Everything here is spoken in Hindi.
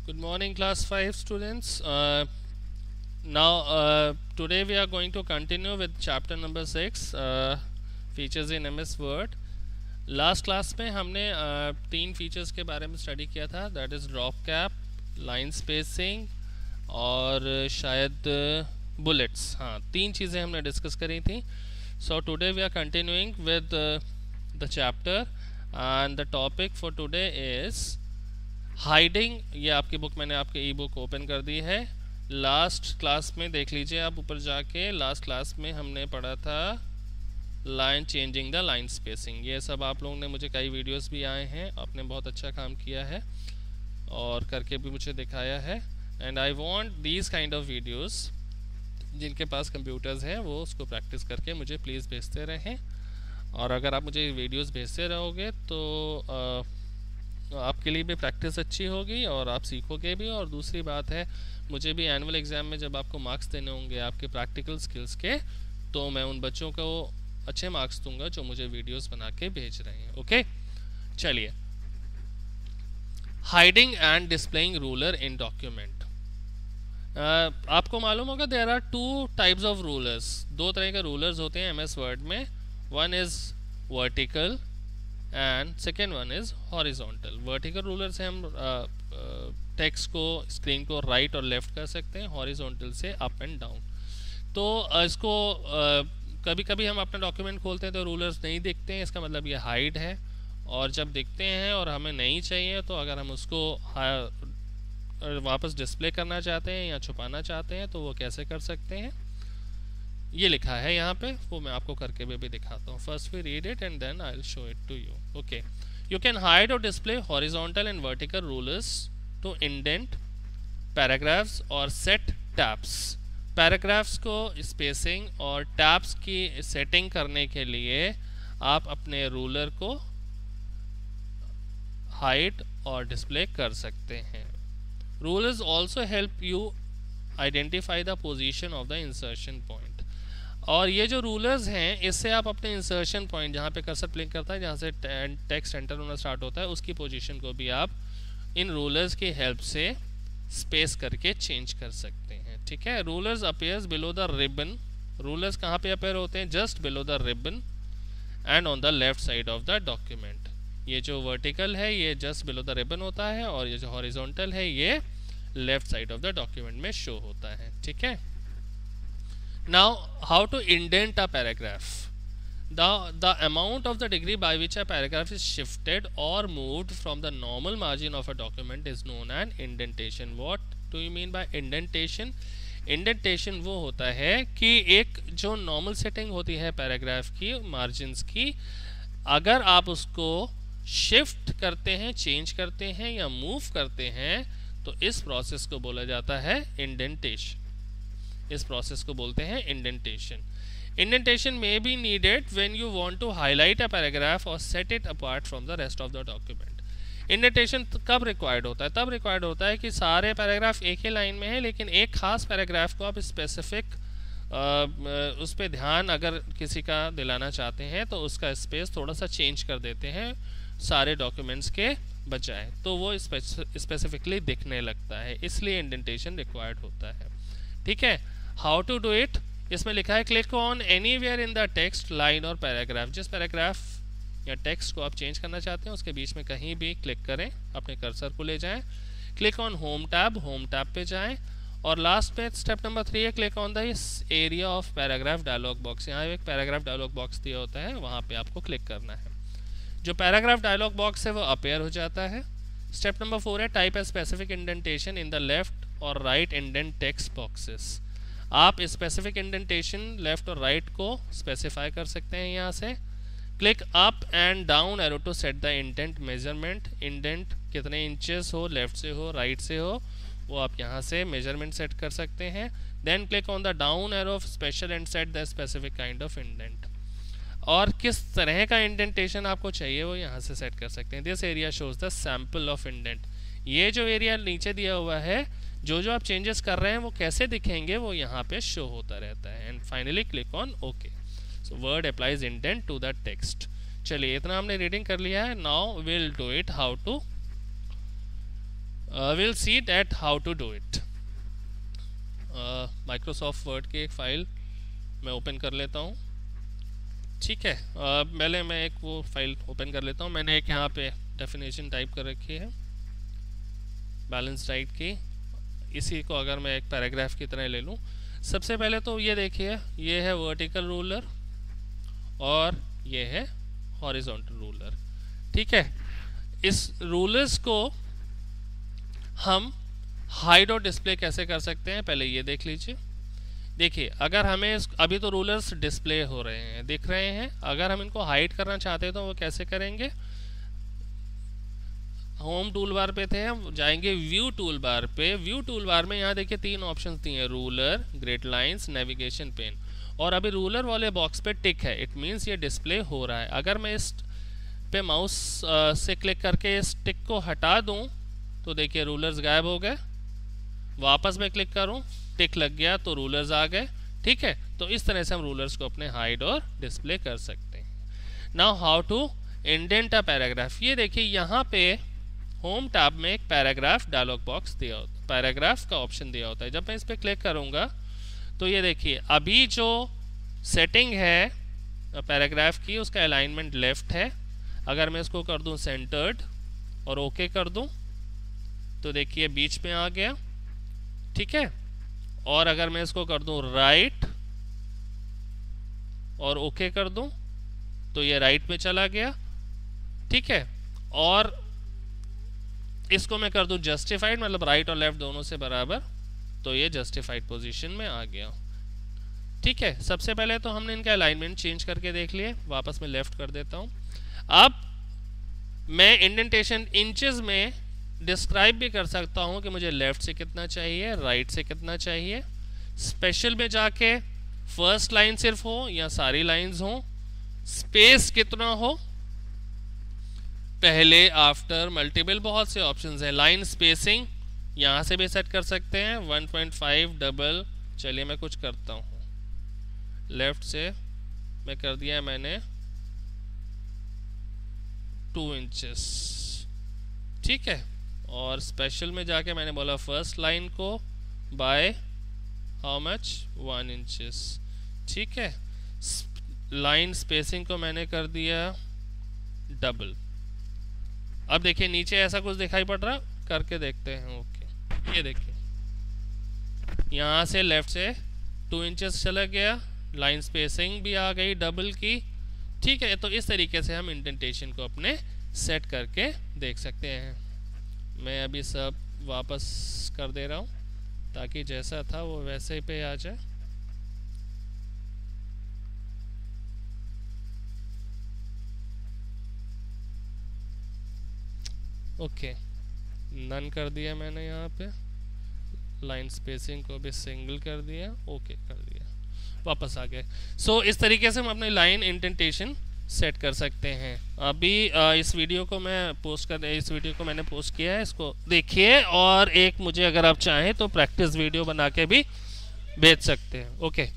Good morning, class 5 students. Today we are going to continue with chapter number 6, features in MS Word. Last class में हमने तीन फीचर्स के बारे में स्टडी किया था, that is drop cap, line spacing और शायद बुलेट्स। हाँ, तीन चीज़ें हमने डिस्कस करी थी. So today we are continuing with the chapter and the topic for today is hiding. ये आपकी बुक, मैंने आपके ई बुक ओपन कर दी है. लास्ट क्लास में देख लीजिए आप ऊपर जाके, लास्ट क्लास में हमने पढ़ा था line changing the line spacing. ये सब आप लोगों ने, मुझे कई वीडियोस भी आए हैं, आपने बहुत अच्छा काम किया है और करके भी मुझे दिखाया है. And I want these kind of videos. जिनके पास कंप्यूटर्स हैं वो उसको प्रैक्टिस करके मुझे प्लीज़ भेजते रहें. और अगर आप मुझे वीडियोस भेजते रहोगे तो आपके लिए भी प्रैक्टिस अच्छी होगी और आप सीखोगे भी. और दूसरी बात है, मुझे भी एनुअल एग्ज़ाम में जब आपको मार्क्स देने होंगे आपके प्रैक्टिकल स्किल्स के, तो मैं उन बच्चों को अच्छे मार्क्स दूंगा जो मुझे वीडियोस बना के भेज रहे हैं. ओके, चलिए. Hiding and displaying ruler in document. आपको मालूम होगा there are two types of rulers. दो तरह के रूलर्स होते हैं एमएस वर्ड में. One is vertical and second one is horizontal. Vertical ruler से हम टेक्स्ट को, स्क्रीन को राइट और लेफ्ट कर सकते हैं, हॉरिजॉन्टल से अप एंड डाउन. तो इसको कभी कभी हम अपना डॉक्यूमेंट खोलते हैं तो रूलर्स नहीं दिखते हैं, इसका मतलब ये हाइड है. और जब दिखते हैं और हमें नहीं चाहिए, तो अगर हम उसको वापस डिस्प्ले करना चाहते हैं या छुपाना चाहते हैं तो वो कैसे कर सकते हैं, ये लिखा है यहाँ पे, वो मैं आपको करके भी दिखाता हूँ. First we read it and then I will show it to you. Okay, you can hide or display horizontal and vertical rulers to indent paragraphs और सेट टैब्स. पैराग्राफ्स को स्पेसिंग और टैब्स की सेटिंग करने के लिए आप अपने रूलर को हाइड और डिस्प्ले कर सकते हैं. Rulers also help you identify the position of the insertion point. और ये जो रूलर्स हैं, इससे आप अपने इंसर्शन पॉइंट, जहाँ पे कर्सर ब्लिंक करता है, जहाँ से टेक्स्ट एंटर होना स्टार्ट होता है, उसकी पोजीशन को भी आप इन रूलर्स की हेल्प से स्पेस करके चेंज कर सकते हैं. ठीक है. Rulers appears below the ribbon. Rulers कहाँ पे अपीयर होते हैं? Just below the ribbon and on the left side of the document. ये जो वर्टिकल है ये जस्ट बिलो द रिबन होता है और ये जो हॉरिजॉन्टल है ये left side of the document में शो होता है. ठीक है. Now, how to indent a paragraph. The amount of the degree by which a paragraph is shifted or moved from the normal margin of a document is known as indentation. What do you mean by indentation? Indentation वो होता है कि एक जो नॉर्मल सेटिंग होती है पैराग्राफ की मार्जिन्स की, अगर आप उसको शिफ्ट करते हैं, चेंज करते हैं या मूव करते हैं, तो इस प्रोसेस को बोला जाता है इंडेंटेशन. इस प्रोसेस को बोलते हैं indentation. Indentation may be needed when you want to highlight a paragraph और set it apart from the rest of the document. Indentation कब रिक्वायर्ड होता है? तब रिक्वायर्ड होता है कि सारे पैराग्राफ एक ही लाइन में है, लेकिन एक खास पैराग्राफ को आप स्पेसिफिक उस पर ध्यान अगर किसी का दिलाना चाहते हैं तो उसका स्पेस थोड़ा सा चेंज कर देते हैं सारे डॉक्यूमेंट्स के बजाय, तो वो स्पेसिफिकली दिखने लगता है, इसलिए इंडेंटेशन रिक्वायर्ड होता है. ठीक है. हाउ टू डू इट, इसमें लिखा है click on anywhere in the text, line और पैराग्राफ. जिस पैराग्राफ या टेक्स्ट को आप चेंज करना चाहते हैं उसके बीच में कहीं भी क्लिक करें, अपने कर्सर को ले जाएं. क्लिक ऑन होम टैब पे जाएं और लास्ट पे स्टेप नंबर 3 है click on the area of paragraph dialog box. यहाँ एक पैराग्राफ डायलॉग बॉक्स दिया होता है, वहाँ पे आपको क्लिक करना है. जो पैराग्राफ डायलॉग बॉक्स है वो अपेयर हो जाता है. स्टेप नंबर 4 है type a specific indentation in the left और राइट इंडेंट टेक्स्ट बॉक्सेस. आप स्पेसिफिक इंडेंटेशन लेफ्ट और राइट को स्पेसिफाई कर सकते हैं यहाँ से. Click up and down arrow to set the indent measurement. Indent कितने इंचेस हो, लेफ्ट से हो, राइट से हो, वो आप यहाँ से मेजरमेंट सेट कर सकते हैं. Then click on the down arrow of special and set the specific kind of indent. और किस तरह का इंडेंटेशन आपको चाहिए वो यहाँ से सेट कर सकते हैं. This area shows the sample of indent. ये जो एरिया नीचे दिया हुआ है, जो जो आप चेंजेस कर रहे हैं वो कैसे दिखेंगे वो यहाँ पे शो होता रहता है. And finally click on okay. So Word applies indent to the text. चलिए, इतना हमने रीडिंग कर लिया है. Now will do it how to will see that how to do it. Microsoft Word की एक फ़ाइल मैं ओपन कर लेता हूँ। ठीक है, पहले मैं एक वो फाइल ओपन कर लेता हूँ। मैंने एक यहाँ पे डेफिनेशन टाइप कर रखी है बैलेंस डाइट की। इसी को अगर मैं एक पैराग्राफ की तरह ले लूँ, सबसे पहले तो ये देखिए, ये है वर्टिकल रूलर और ये है हॉरिजॉन्टल रूलर। ठीक है, इस रूलर्स को हम हाइड और डिस्प्ले कैसे कर सकते हैं, पहले ये देख लीजिए। देखिए, अगर हमें अभी तो रूलर्स डिस्प्ले हो रहे हैं, दिख रहे हैं। अगर हम इनको हाइड करना चाहते हैं तो वो कैसे करेंगे? होम टूल बार पे थे, हम जाएंगे व्यू टूल बार पे। व्यू टूल बार में यहाँ देखिए 3 ऑप्शंस दिए हैं, ruler, grid lines, navigation pane. और अभी रूलर वाले बॉक्स पे टिक है, इट मीन्स ये डिस्प्ले हो रहा है। अगर मैं इस पे माउस से क्लिक करके इस टिक को हटा दूँ तो देखिए रूलर्स गायब हो गए। वापस मैं क्लिक करूँ, टिक लग गया तो रूलर्स आ गए। ठीक है, तो इस तरह से हम रूलर्स को अपने हाइड और डिस्प्ले कर सकते हैं। Now how to indent a paragraph. ये देखिए, यहाँ पे होम टैब में एक पैराग्राफ डायलॉग बॉक्स दिया होता है, पैराग्राफ का ऑप्शन दिया होता है। जब मैं इस पर क्लिक करूँगा तो ये देखिए, अभी जो सेटिंग है पैराग्राफ की, उसका अलाइनमेंट लेफ्ट है। अगर मैं इसको कर दूँ सेंटर्ड और ओके कर दूँ तो देखिए बीच में आ गया। ठीक है, और अगर मैं इसको कर दूं राइट और ओके कर दूं तो ये राइट में चला गया। ठीक है, और इसको मैं कर दूं जस्टिफाइड, मतलब राइट और लेफ्ट दोनों से बराबर, तो ये जस्टिफाइड पोजीशन में आ गया। ठीक है, सबसे पहले तो हमने इनका अलाइनमेंट चेंज करके देख लिए। वापस मैं लेफ्ट कर देता हूं। अब मैं इंडेंटेशन इंचेस में डिस्क्राइब भी कर सकता हूं कि मुझे लेफ्ट से कितना चाहिए, राइट से कितना चाहिए। स्पेशल में जाके फर्स्ट लाइन सिर्फ हो या सारी लाइंस हो, स्पेस कितना हो, पहले, आफ्टर, मल्टीपल, बहुत से ऑप्शंस हैं। लाइन स्पेसिंग यहाँ से भी सेट कर सकते हैं, 1.5 डबल। चलिए मैं कुछ करता हूँ, लेफ्ट से मैं कर दिया मैंने 2 इंचेस। ठीक है, और स्पेशल में जाके मैंने बोला फर्स्ट लाइन को बाय हाउ मच, 1 इंचेस। ठीक है, लाइन स्पेसिंग को मैंने कर दिया डबल। अब देखिए नीचे ऐसा कुछ दिखाई पड़ रहा, करके देखते हैं। ओके, ये देखिए यहाँ से लेफ्ट से 2 इंचेस चला गया, लाइन स्पेसिंग भी आ गई डबल की। ठीक है, तो इस तरीके से हम इंडेंटेशन को अपने सेट करके देख सकते हैं। मैं अभी सब वापस कर दे रहा हूँ ताकि जैसा था वो वैसे ही पे आ जाए। ओके, नन कर दिया मैंने, यहाँ पे लाइन स्पेसिंग को भी सिंगल कर दिया, ओके कर दिया, वापस आ गए। सो इस तरीके से हम अपनी लाइन इंडेंटेशन सेट कर सकते हैं। अभी इस वीडियो को मैंने पोस्ट किया है, इसको देखिए। और एक मुझे अगर आप चाहें तो प्रैक्टिस वीडियो बना के भी भेज सकते हैं। ओके।